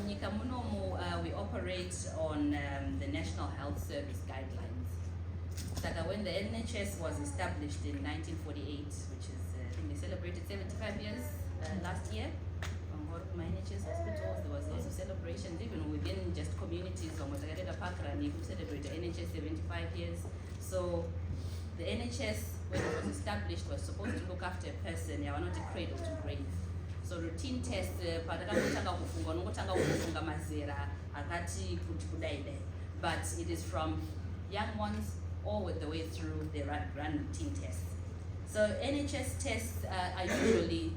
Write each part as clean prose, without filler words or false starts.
munyika munomu we operate on the National Health Service guidelines. Saka when the NHS was established in 1948, which is I think they celebrated 75 years last year. My NHS hospitals, there was also celebrations even within just communities. Omotakareta Pakrani who celebrated NHS 75 years. So the NHS, when it was established, was supposed to look after a person. They were not a cradle to grave. So routine tests, but it is from young ones all the way through they run routine tests. So NHS tests are usually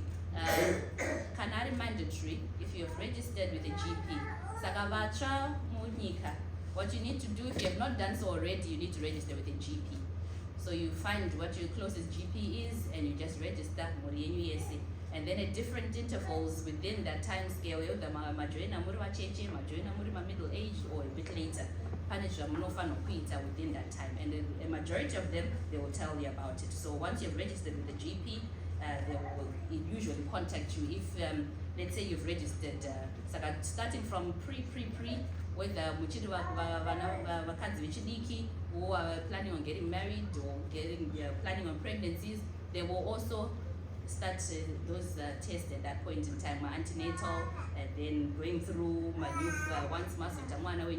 canary mandatory if you have registered with a GP. Sakavacha munyika. What you need to do, if you have not done so already, you need to register with a GP. So you find what your closest GP is and you just register. And then at different intervals within that time scale, the majoina murwa cheche, majoina murwa middle age, or a bit later, within that time. And a majority of them, they will tell you about it. So once you've registered with the GP, they will usually contact you if, let's say you've registered, starting from pre, with muchiri vakadzi vechidiki who are planning on getting married or planning on pregnancies, they will also start those tests at that point in time, antenatal, and then going through once mass.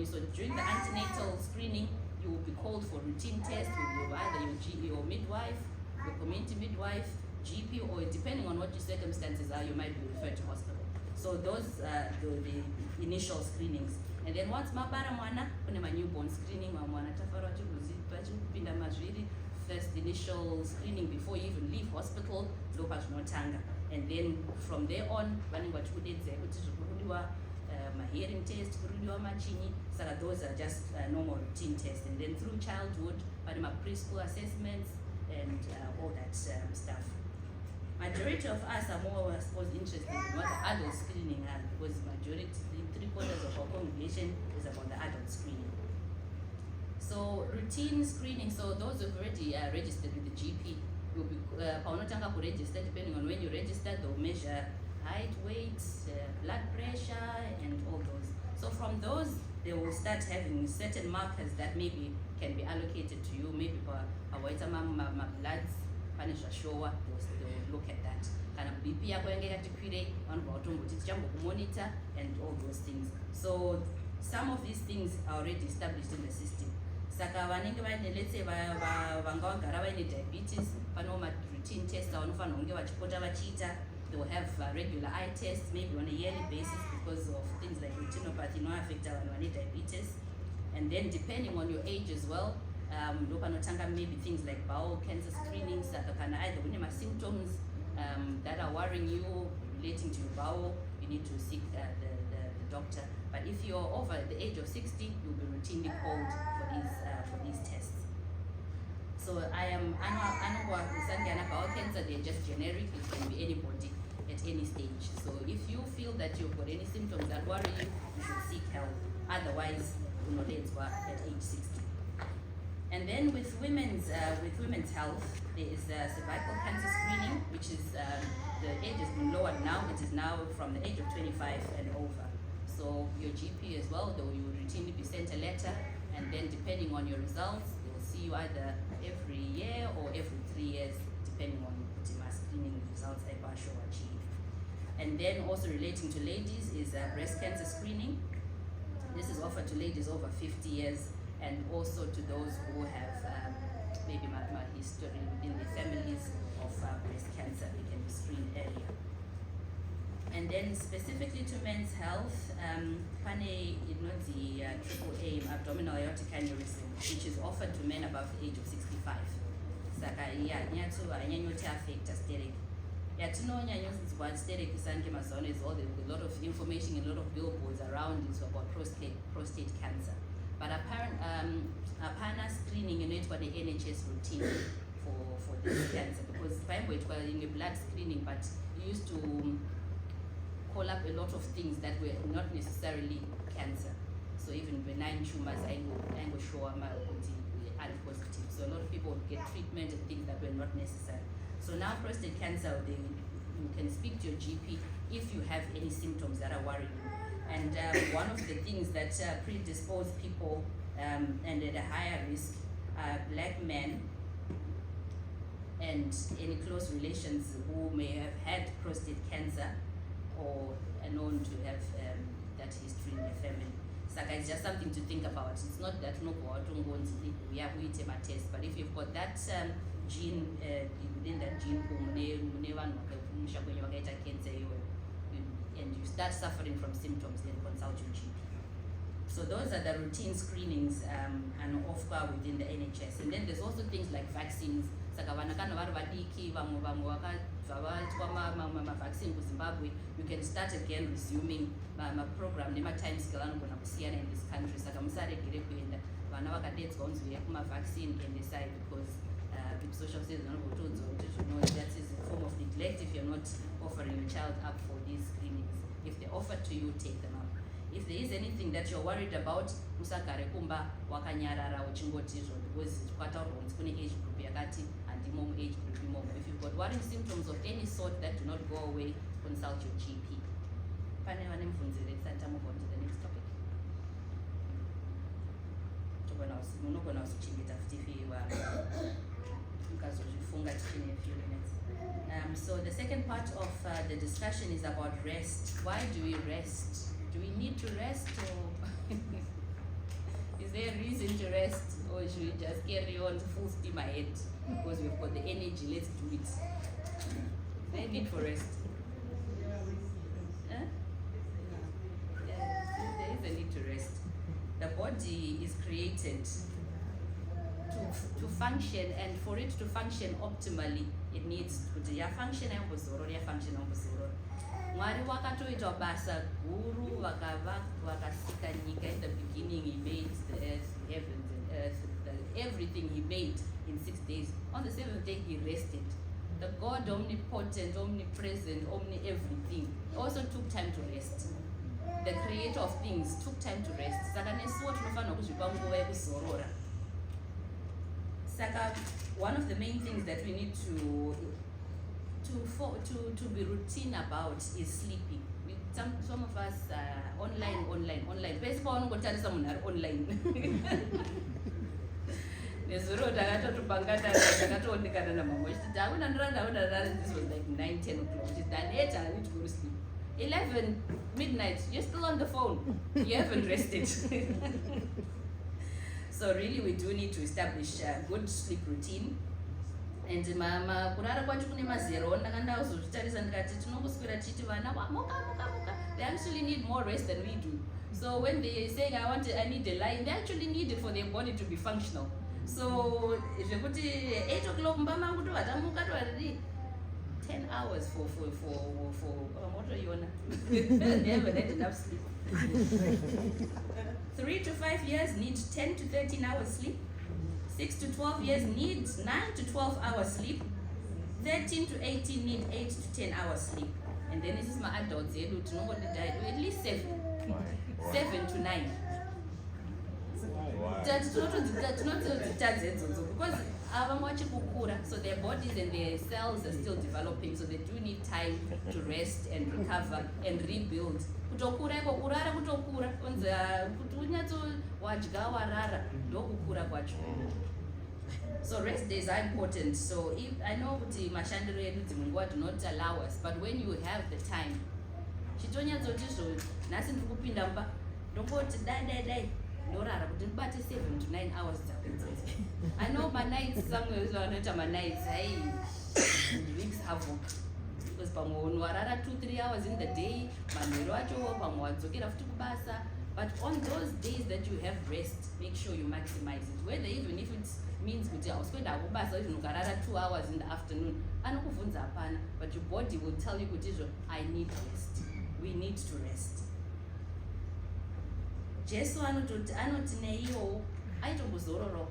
So during the antenatal screening, you will be called for routine tests with either your GP or midwife, your community midwife, GP, or depending on what your circumstances are, you might be referred to hospital. So those are the initial screenings. And then once mabara mwana, kuna newborn screening, mwana tafara chukupinda mazviri, first initial screening before you even leave hospital, and then from there on, my hearing test, so those are just normal routine tests. And then through childhood, my preschool assessments and all that stuff. Majority of us are more, I suppose, interested in what the adult screening are, because majority, 3/4 of our congregation is about the adult screening. So routine screening, so those who've already registered with the GP will be register. Depending on when you register, they'll measure height, weight, blood pressure, and all those. So from those, they will start having certain markers that maybe can be allocated to you. Maybe for bloods, they will look at that. Kind of BP monitor and all those things. So some of these things are already established in the system. Saka vanenge vaine, let's say vangavagara vaine diabetes, panoma routine tests vanofana kunge vachipota vachiita. They will have regular eye tests, maybe on a yearly basis, because of things like retinopathy no affect vanhu vane diabetes. And then depending on your age as well, maybe things like bowel cancer screening. Saka kana either une symptoms that are worrying you relating to your bowel, you need to seek the doctor. But if you're over the age of 60, you'll be routinely called for these tests. So I am bowel cancer, they're just generic, it can be anybody at any stage. So if you feel that you've got any symptoms that worry you, you should seek help. Otherwise, let's work at age 60. And then with women's health, there is cervical cancer screening, which is the age has been lowered now. It is now from the age of 25 and over. So your GP as well, though, you will routinely be sent a letter, and then depending on your results, they will see you either every year or every 3 years, depending on my screening results I show achieve. And then also relating to ladies is breast cancer screening. This is offered to ladies over 50 years, and also to those who have maybe my history within the families of breast cancer, they can be screened earlier. And then specifically to men's health, the AAA abdominal aortic aneurysm, which is offered to men above the age of 65. Saka affect sterek. Sterek is all a lot of information, a lot of billboards around it about prostate cancer. But apparent screening in it for the NHS routine for this cancer, because it was in the blood screening, but you used to call up a lot of things that were not necessarily cancer. So even benign tumors, I go show are positive. So a lot of people would get treatment and things that were not necessary. So now prostate cancer, you can speak to your GP if you have any symptoms that are worrying you. And one of the things that predispose people and at a higher risk are black men and any close relations who may have had prostate cancer or are known to have that history in their family. So it's just something to think about. It's not that no we are going to test, but if you've got that gene within that gene pool, and you start suffering from symptoms, then consult your GP. So those are the routine screenings and offer within the NHS. And then there's also things like vaccines. Vaccine in Zimbabwe, you can start again resuming my program. Nema time scale anogona kusiyana in this country. Saka musaregere kuenda vana vakadedzwa kunzi uya vaccine and decide because social services that is a form of neglect if you're not offering your child up for these screenings. If they offer to you, take them up. If there is anything that you're worried about, musagare kumba wakanyarara uchingotizvo because kwataurwa kunzi kune age group yakati handimo age group imomo. If you've got worrying symptoms of any sort that do not go away, consult your GP. Let's move on to the next topic. So the second part of the discussion is about rest. Why do we rest? Do we need to rest, or is there a reason to rest, or should we just carry on full steam ahead because we've got the energy? Let's do it. Is there a need for rest? Huh? Yeah, there is a need to rest. The body is created to function, and for it to function optimally, it needs to function. Mwari wakatoita basa guru vakasika nyika. In the beginning he made the earth, the heavens and earth, everything he made in 6 days. On the seventh day he rested. The God omnipotent, omnipresent, everything also took time to rest. The creator of things took time to rest. Saka, one of the main things that we need to be routine about is sleeping. Some of us online. Basically, online. This was like 9, 10 o'clock. She's done 8 and I need to go to sleep. 11 midnight, you're still on the phone. You haven't rested. So really we do need to establish a good sleep routine. And they actually need more rest than we do. So when they say I need a line, they actually need it for their body to be functional. So if you put 8 o'clock, 10 hours for what are you on? They haven't had enough sleep. 3 to 5 years need 10 to 13 hours sleep. 6 to 12 years need 9 to 12 hours sleep. 13 to 18 need 8 to 10 hours sleep. And then this is my adults here who know what they died. At least 7 to 9. That's not because so their bodies and their cells are still developing, so they do need time to rest and recover and rebuild. So rest days are important. So if I know the mashandere edu do not allow us, but when you have the time, norara kuti ndibate 7 to 9 hours dzapedza. I know my nights somewhere vanoita my nights weeks havoc because pamwe unorara 2-3 hours in the day, manheru acho pamwe wadzokera futi kubasa. But on those days that you have rest, make sure you maximize it. Whether even if it means kuti auskwenda kubasa even ukarara 2 hours in the afternoon, anokuvhunza hapana, but your body will tell you kuti I need rest. We need to rest. Jesu anoti neiwo aitongozororo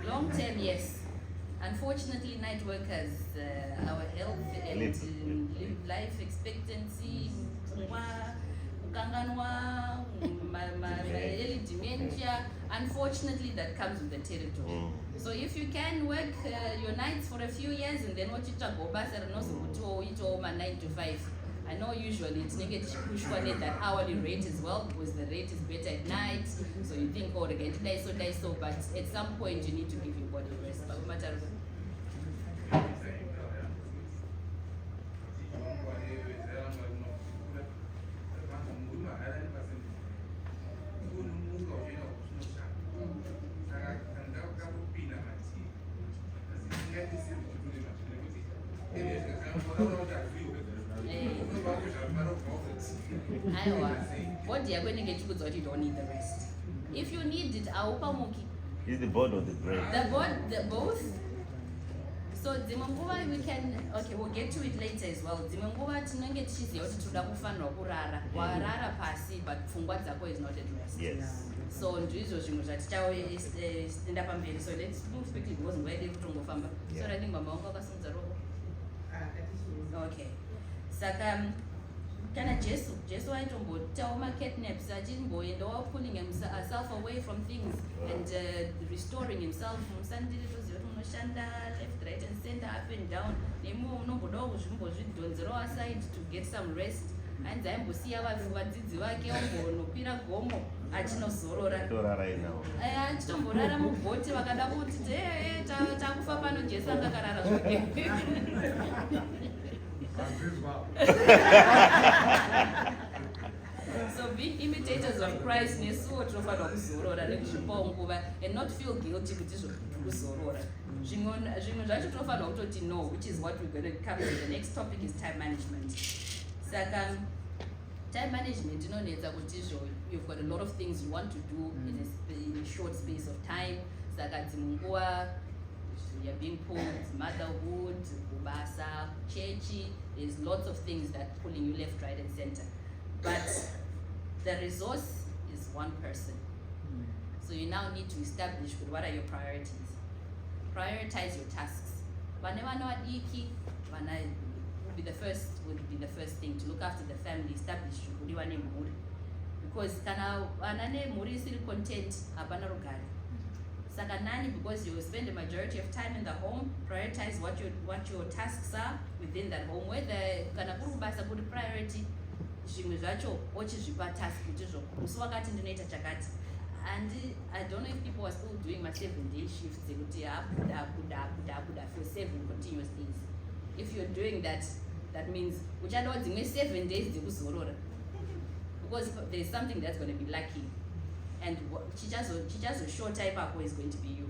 long term, yes. Unfortunately, night workers, our health and life expectancy, kukanganwa, early dementia. Unfortunately, that comes with the territory. So if you can work your nights for a few years and then what you talk about, 9 to 5. I know usually it's negative push for that hourly rate as well because the rate is better at night. So you think, oh, again, die so, but at some point you need to give your body a rest. But no matter body are going to get you good, you don't need the rest. If you need it, is the board or the brain? The both. So Zimanguva we can we'll get to it later as well. Zimanguva tinenge tichiziva kuti toda kufanirwa kurara. Warara pasi but pfungwa dzako is not at rest. Yes. So ndizvo zvinhu zvatichaenda pamberi. So let's move quickly because ngwede kutongofamba. So I think mama wangu akasimudza roko. Okay. Saka kana Jesu aitombotawo macatnaps achimboendawo pulling herself away from things and restoring himself. Musandiri toziva kuti munoshanda left, right and center, up and down. Nemo unombodawo kuzvimbozvidhonzerawo aside to get some rest. Hanzi aimbosiya vadzidzi vake ombonokwira gomo achinozorora. Achitomborara mubhoti vakada kuti takufa pano Jesu angakarara zvake. So being imitators of Christ nesuwo tinofanirwa kuzorora nekuzvipawo nguva and not feel guilty kuti kuzorora. Zvimwe zvacho tinofanirwa kutoti no, which is what we're going to come to. The next topic is time management. Saka time management inonetsa kuti you've got a lot of things you want to do in a short space of time. Saka dzimunguva you're being pulled, motherhood, kubasa, churchy, there's lots of things that pulling you left, right and center. But the resource is one person. So you now need to establish what are your priorities. Prioritize your tasks. Would be the first thing to look after the family, establish because kana anane muri isiri content hapana rugare. Saka nani, because you spend the majority of time in the home, prioritize what your tasks are within that home. Whether kana kuri kubasa kuri priority, zvimwe zvacho ochizvipa task kuti musi wakati ndinoita chakati. And I don't know if people are still doing my 7-day shifts kuti abuda for 7 continuous days. If you're doing that, that means uchadawo dzimwe 7 days dzekuzorora, because there's something that's going to be lacking. And chichazoshota ipapo is going to be you.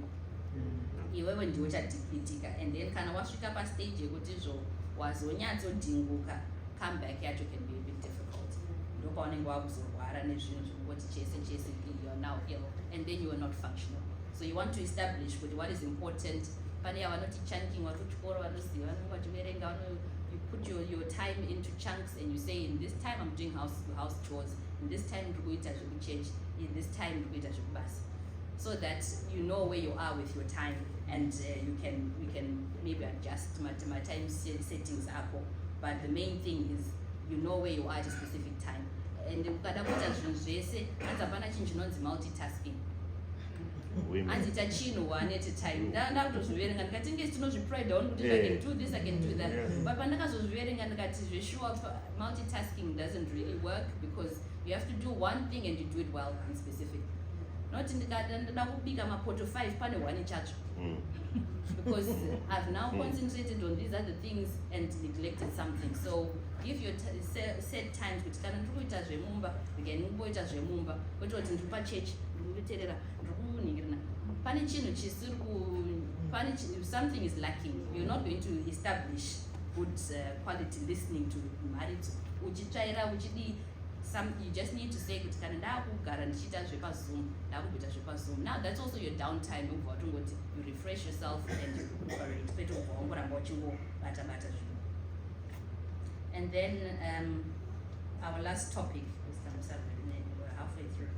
Iwewe ndiwe uchadepletika, and then kana wasvika pastage yekuti wazonyatsodhinguka, comeback yacho can be a bit difficult. Ndopaunenge wakuzorwara nezvinhu zvekungoti chese you're now ill, and then you are not functional. So you want to establish what is important. Pane vanoti chunking, vanochikora vanoziva vachiverenga, you put your time into chunks and you say, in this time I'm doing house chores, in this time ndikuita zvekuchurch, in this time ndikuita zvekubasa, so that you know where you are with your time, and we can maybe adjust my time settings up. But the main thing is you know where you are at a specific time. And ukada kuita zvinhu zvese, hanzi hapana chinhu chinonzi multitasking. Hanzi ita chinhu one at a time. Ndakutozviverenga ndikati ndinge tinozvipride down kuti I can do this, I can do that. But pandakazozviverenga ndikati zveshuwa multitasking doesn't really work, because you have to do one thing and you do it well and specific. Not ndada kubika mapoto 5 pane one chacho. Because I've now concentrated on these other things and neglected something. So give your set times kuti kana ndiri kuita zvemumba ndinomboita zvemumba, kwete kuti ndiri pachurch ndiri kuteerera ndiri kumuningirana pane chinhu chisiri something is lacking. You're not going to establish good quality listening to mharidzo uchitsvaira uchidi. You just need to say kuti kana ndakugara ndichiita zvepazoom ndakumboita zvepazoom. Now that's also your downtime, you refresh yourself and you kwete kubva wangoramba uchingobata zvinhu. And then our last topic, we're halfway through.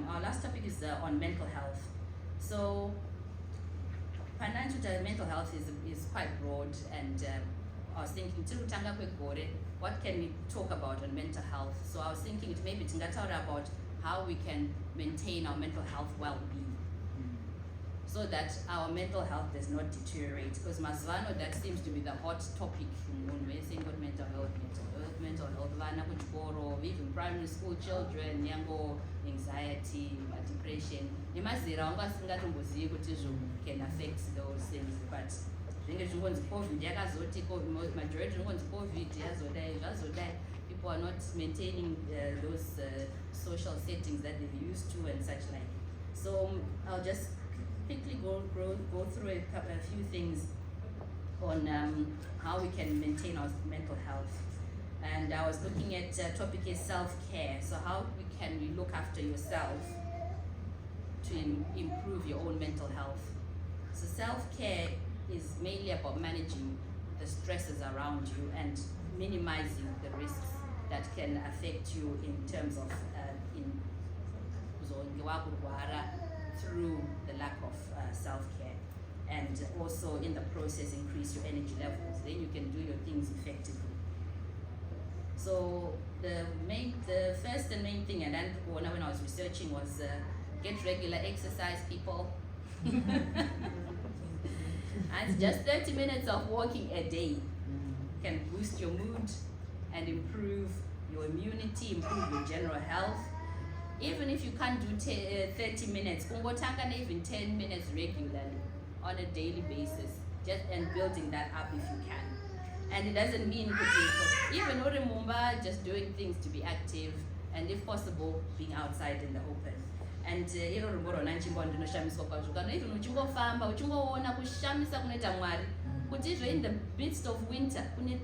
Our last topic is on mental health. So financial mental health is quite broad, and I was thinking, what can we talk about on mental health? So I was thinking maybe tingatara about how we can maintain our mental health well-being, so that our mental health does not deteriorate. Because mazvano, that seems to be the hot topic. We're saying about mental health, even primary school children, yango anxiety, depression. Can affect those things, but COVID, majority COVID, people are not maintaining those social settings that they're used to and such like. So I'll just quickly go through a few things on how we can maintain our mental health. And I was looking at topic is self-care. So how can we look after yourself to improve your own mental health? So self-care is mainly about managing the stresses around you and minimizing the risks that can affect you in terms of through the lack of self-care, and also in the process increase your energy levels. Then you can do your things effectively. So the first and main thing, and then when I was researching, was get regular exercise, people. And just 30 minutes of walking a day can boost your mood and improve your immunity, improve your general health. Even if you can't do 30 minutes, even 10 minutes regularly on a daily basis, and building that up if you can. And it doesn't mean even Mumba, just doing things to be active, and if possible, being outside in the open. And even in the midst of winter, but then you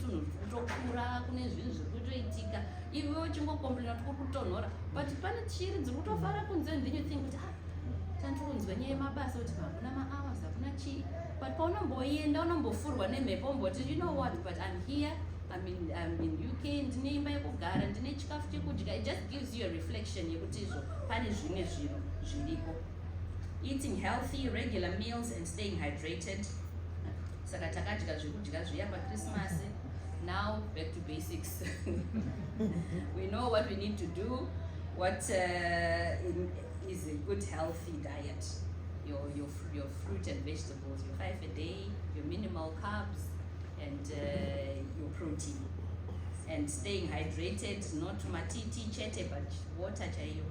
think, but you know what, but I'm here, I'm in UK, it just gives you a reflection. Eating healthy, regular meals and staying hydrated. Christmas. Now back to basics. We know what we need to do. What is a good healthy diet? Your fruit and vegetables, your 5 a day, your minimal carbs, and your protein. And staying hydrated, not matiti chete, but water chayo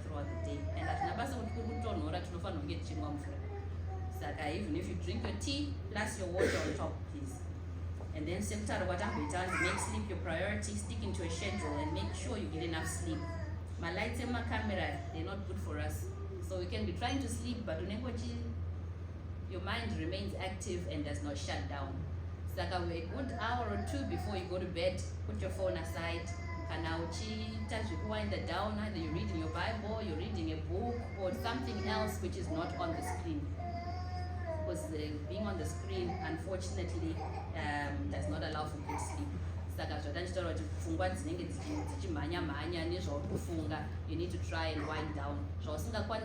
throughout the day. And even if you drink your tea plus your water on top, please. And then make sleep your priority, sticking to a schedule and make sure you get enough sleep. My lights and my camera, they're not good for us. So we can be trying to sleep, but your mind remains active and does not shut down. It's like a good hour or two before you go to bed, put your phone aside. And now wind it down, either you're reading your Bible, you're reading a book, or something else which is not on the screen. Because being on the screen, unfortunately, does not allow for good sleep. You need to try and wind down. Do not worry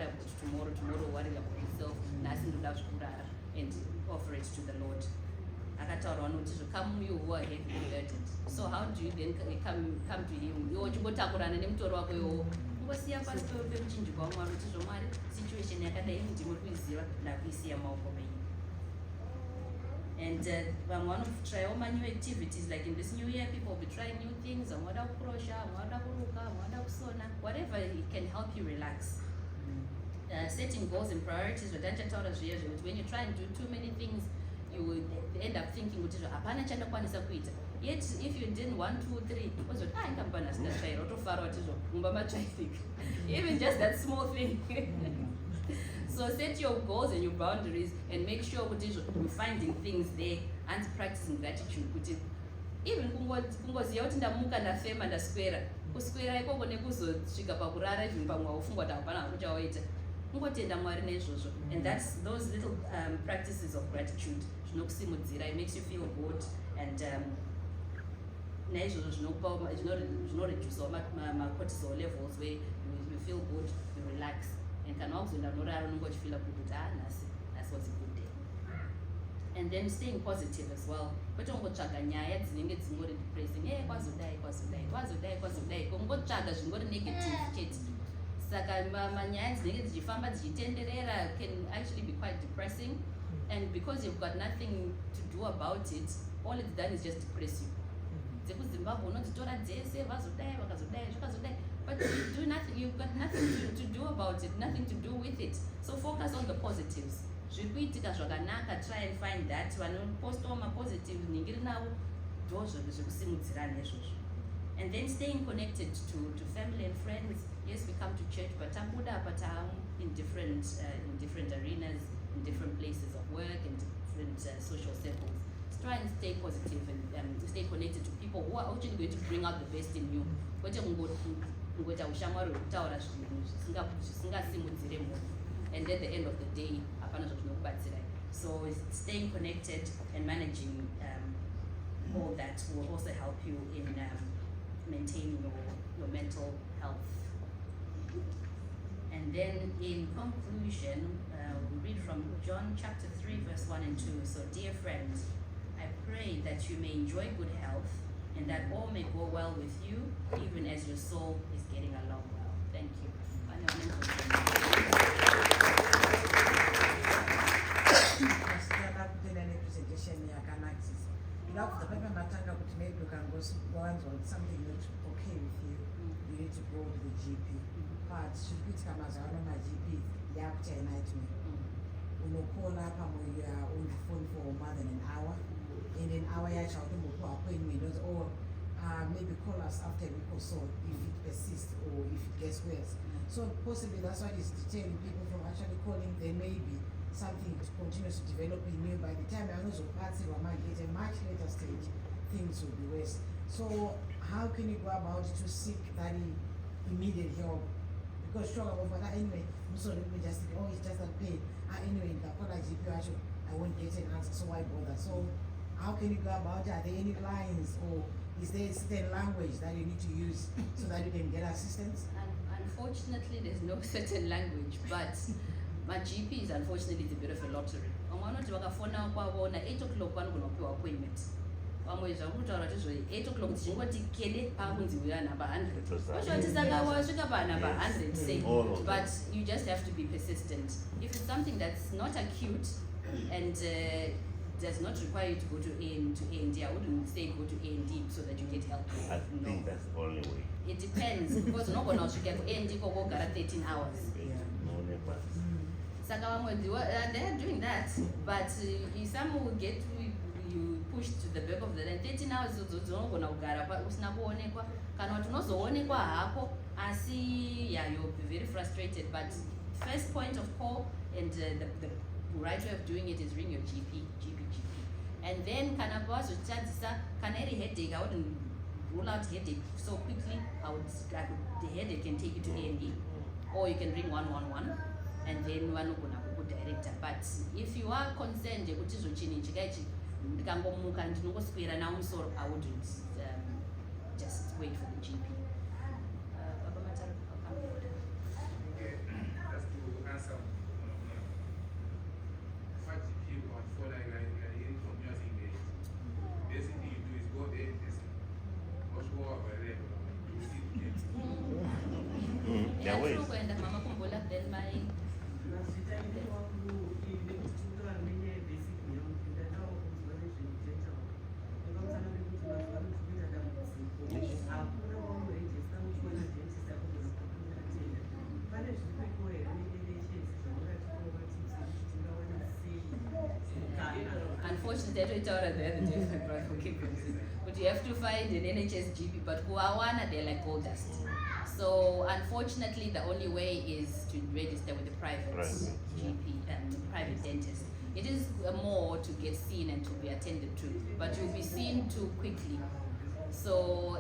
about tomorrow, worry about yourself, and offer it to the Lord. Come you who are heavily burdened. So how do you then come to him? And one of try all my new activities, like in this new year, people will be trying new things, whatever it can help you relax. Setting goals and priorities, when you try and do too many things, you will end up thinking, yet if you did 1, 2, 3, even just that small thing. So set your goals and your boundaries and make sure you're finding things there and practicing gratitude. Even and that's those little practices of gratitude. It makes you feel good, and it's not reduce my cortisol levels, where you feel good, you relax, and can also feel good. was a good day. And then staying positive as well. Kwete ungotsvaga nyaya dzinenge dzingori depressing. Kwazodai. Kungotsvaga zvingori negative chete. Saka manyaya dzinenge dzichifamba dzichitenderera can actually be quite depressing. And because you've got nothing to do about it, all it's done is just depress you. Dzekuzimbabwe unodzitora dzese vazodai vakazodai zvakazodai. But you do nothing, you've got nothing to do about it, nothing to do with it. So focus on the positives. Zvikuitika zvakanaka, try and find that. Vanopostawo mapositives ningiri navo zvekusimudzirana izvozvo. And then staying connected to family and friends. Yes, we come to church, but tabuda in different arenas, in different places of work, in different social circles. Try and stay positive and stay connected to people who are actually going to bring out the best in you. And at the end of the day, so staying connected and managing all that will also help you in maintaining your mental health. And then in conclusion, we read from John chapter 3 verse 1 and 2. So dear friends, I pray that you may enjoy good health and that all may go well with you, even as your soul is getting along well. Thank you. Maybe you can go on something not okay with you, you need to go to the GP. But should we come as my GP, the after a nightmare. You know, call up on the phone for more than an hour. In an hour, I shall do appointment, or maybe call us after a week or so if it persists or if it gets worse. So possibly that's why it's detaining people from actually calling. There may be something continues to develop in you. By the time I know so parts of might get a much later stage, things will be worse. So how can you go about to seek that immediate help? Because sure over that anyway, so let me just think, oh, it's just a pain. Anyway, the GP I won't get an answer, so why bother? So how can you go about it? Are there any lines or is there a certain language that you need to use so that you can get assistance? Unfortunately, there's no certain language, but my GP is unfortunately it's a bit of a lottery. I'm not going to phone now 8 o'clock one going to appointment. I'm going to 8 o'clock tingoti kele pakunzi uya number 100. But you just have to be persistent. If it's something that's not acute and does not require you to go to A&D, I wouldn't say go to A&D so that you get help. I think that's the only way. It depends because no one else you get to A&D for 13 hours. They are doing that, but some will get you pushed to the back of the line. 13 hours you'll be very frustrated. But first point of call and the right way of doing it is ring your GP. And then can I headache? I wouldn't rule out headache so quickly. The headache can take you to A&E, or you can ring 111 and then one will director. But if you are concerned, I wouldn't just wait for the GP. Unfortunately, I don't tell her the other day, my brother, okay, but you have to find an NHS GP, but Kuawana, they're like gold dust. So unfortunately, the only way is to register with the private GP and private dentist. It is more to get seen and to be attended to, but you'll be seen too quickly. So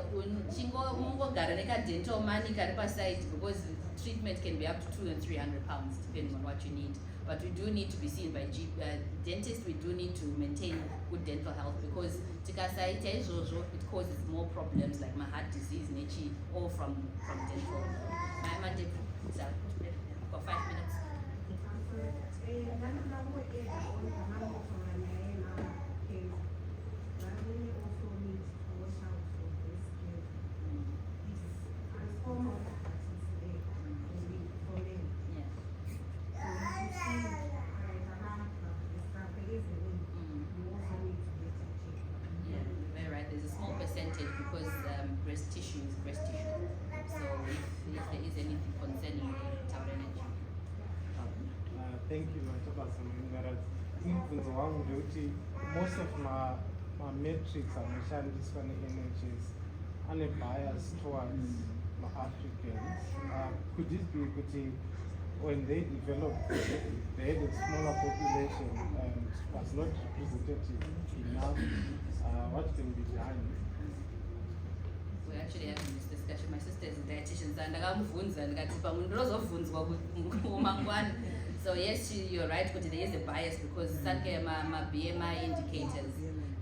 dental money because treatment can be up to £200 and £300 depending on what you need. But we do need to be seen by dentists. We do need to maintain good dental health because it causes more problems like my heart disease, all from dental. For 5 minutes. Because breast tissue is breast tissue. So if there is anything concerning the towel energy. Thank you, Mrs J Munyaradzi. Most of my metrics anoshandiswa ne-NHS ane bias towards Africans. Could it be kuti when they developed, they had a smaller population and was not representative enough? What can be done? We're actually having this discussion. My sister is a dietitian, so yes, you're right, but there is a bias because my BMI indicators,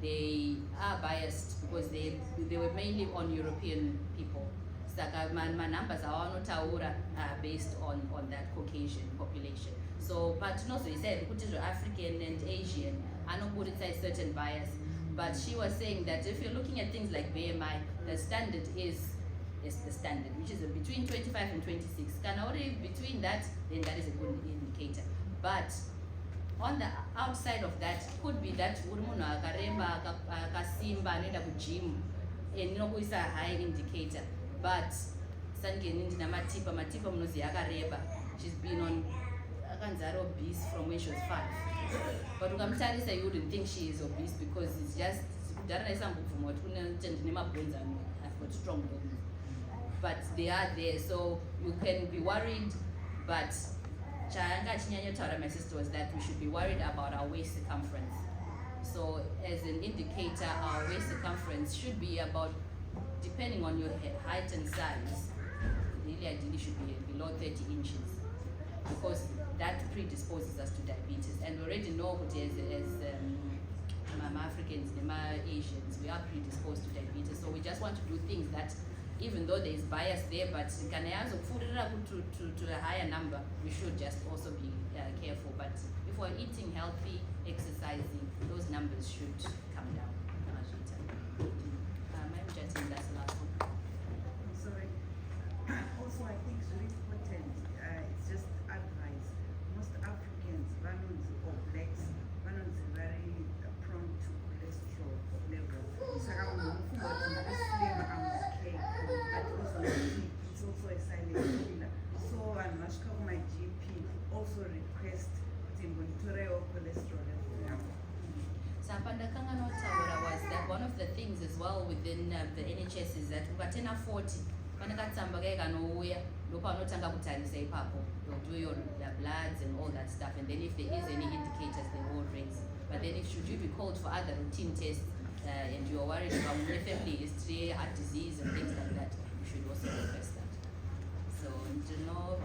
they are biased because they were mainly on European people. My numbers are not based on that Caucasian population. So, but also you said African and Asian, I know put inside certain bias. But she was saying that if you're looking at things like BMI, the standard is the standard, which is between 25 and 26. Can already between that, then that is a good indicator. But on the outside of that, could be that urumuna karemba kasimba nenda ku gym, and no is a high indicator. But sange nindina matipa munozi yakareba. She's been on akanzaro obese from when she was 5. But ukamtarisa you wouldn't think she is obese because it's just I've got strong bones. But they are there, so you can be worried. But my sister was that we should be worried about our waist circumference. So as an indicator, our waist circumference should be about, depending on your height and size, really ideally should be below 30 inches. Because that predisposes us to diabetes, and we already know that as Africans and Asians, we are predisposed to diabetes. So we just want to do things that, even though there is bias there, but to a higher number, we should just also be careful. But if we're eating healthy, exercising, those numbers should come down. That's the last one. I'm sorry. Also, I think it's really important. It's just advice. Most Africans, or blacks, are very prone to cholesterol levels. So I'm okay, but also it's also a silent killer. So I'm not sure my GP also request the monitoring of cholesterol level. So was that one of the things as well within the NHS is that ukatena 40 panakatsamba kanoya ndopanotanga kutarisa ipapo. They'll do your bloods and all that stuff, and then if there is any indicators, they will raise. But then if should you be called for other routine tests and you are worried about family history, heart disease and things like that, you should also request that. So, you know,